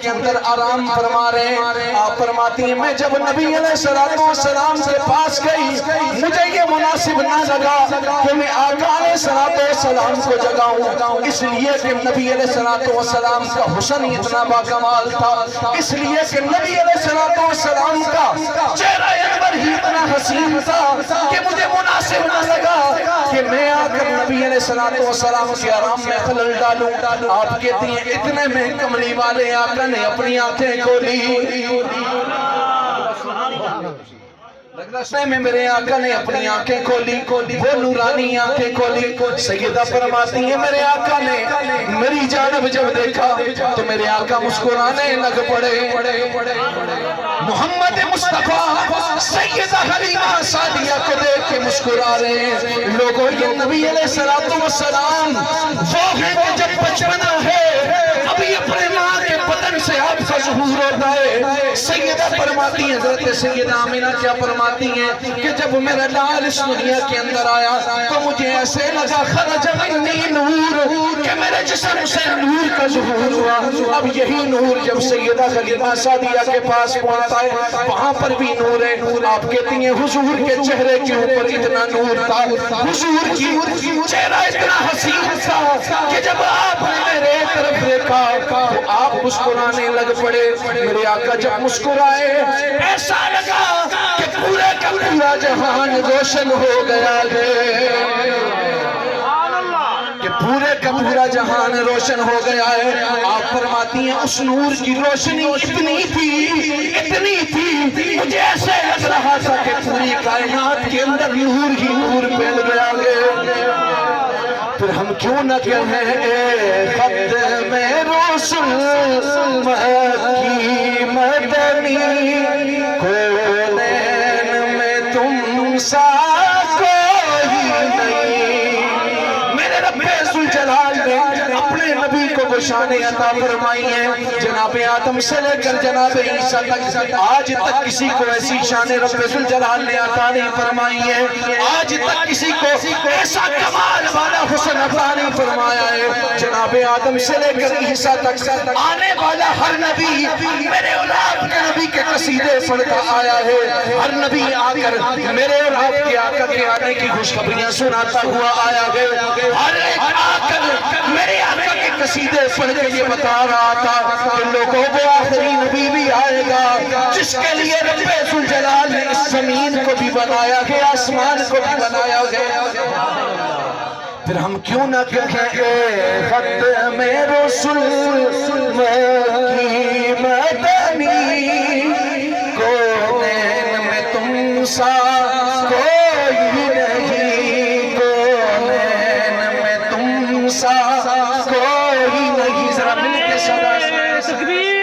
کے اندر آرام فرما رہے ہیں. آپ فرماتی ہیں میں جب نبی علیہ السلام کے پاس گئی مجھے یہ مناسب نہ لگا کہ میں آقا علیہ السلام کو جگاؤں، اس لیے کہ نبی علیہ السلام کا حسن اتنا باکمال تھا، اس لیے کہ نبی علیہ السلام کا چہرہ انور ہی اتنا حسین تھا کہ مجھے مناسب نہ لگا کہ میں آ کر نبی علیہ السلام کے آرام میں خلل ڈالوں. آپ کہتی ہیں اتنے میں کملی والے آقا نے اپنی آنکھیں کھولی، میں میرے آقا نے اپنی آنکھیں کھولی، وہ نورانی آنکھیں کھولی. سیدہ فرماتی ہیں میرے آقا نے میری جانب جب دیکھا تو میرے آقا مسکرانے لگ پڑے. محمد مصطفیٰ سیدہ حلیمہ سعدیہ کو دیکھ کے مسکرا رہے ہیں. لوگوں یہ نبی علیہ السلام وہ ہیں کہ جب بچپنا ہے ابھی اپنے ماں کے بدن سے آپ کا ظہور ہوتا ہے. سیدہ فرماتی ہیں حضرت سیدہ آمینہ کیا فرماتی ہیں کہ جب میرا لال اس دنیا کے اندر آیا تو مجھے ایسے لگا خرج منی نور کہ میرے جسم سے نور کا ظہور ہوا. اب یہی نور جب سیدہ حلیمہ سعدیہ کے پاس پہنچتا ہے وہاں پر بھی نور ہے. آپ کہتی ہیں حضور کے چہرے کے اوپر اتنا نور تھا، حضور کی چہرہ اتنا حسین تھا کہ جب آپ نے میرے طرف دیکھا تو آپ مسکرانے لگ پڑے. میرے آقا جب مسکرائے ایسا لگا کہ پورے کا پورا جہان روشن ہو گیا ہے، کہ پورے کا پورا جہان روشن ہو گیا ہے. آپ فرماتی ہیں اس نور کی روشنی اتنی تھی مجھے ایسے لگ رہا تھا کہ پوری کائنات کے اندر نور ہی نور پھیل گیا ہے. پھر ہم کیوں نہ کہیں اے ختم رسل مکی مدنی کونین میں تم سا کوئی نہیں. میرے رب ذوالجلال نے اپنے نبی کو وہ شان عطا فرمائی ہے. جناب آدم سے لے کر جناب عیسیٰ تک آج تک کسی کو ایسی شان رب ذوالجلال نے عطا نہیں فرمائی ہے. آج تک کسی کو ایسا کمال والا حسن عطا نہیں فرمایا ہے. جناب آدم سے لے کر عیسیٰ تک آنے والا ہر نبی میرے اور آپ کے نبی کے قصیدے پڑھتا آیا ہے. ہر نبی آ کر میرے اور آپ کے آقا کے آنے کی خوشخبریاں سناتا ہوا آیا ہے. ہر ایک آ کر میرے آقا کے قصیدے پڑھ کے یہ بتا رہا تھا کہ لوگوں وہ آخری نبی بھی آئے گا جس کے لیے رب ذوالجلال نے اس زمین کو بھی بنایا گیا، آسمان کو بھی بنایا گیا. پھر ہم کیوں نہ کہیں اے ختم رسل مکی مدنی کونین میں تم سا کوئی نہیں، کونین میں تم سا کوئی نہیں. ذرا مل کے صدا تکبیر.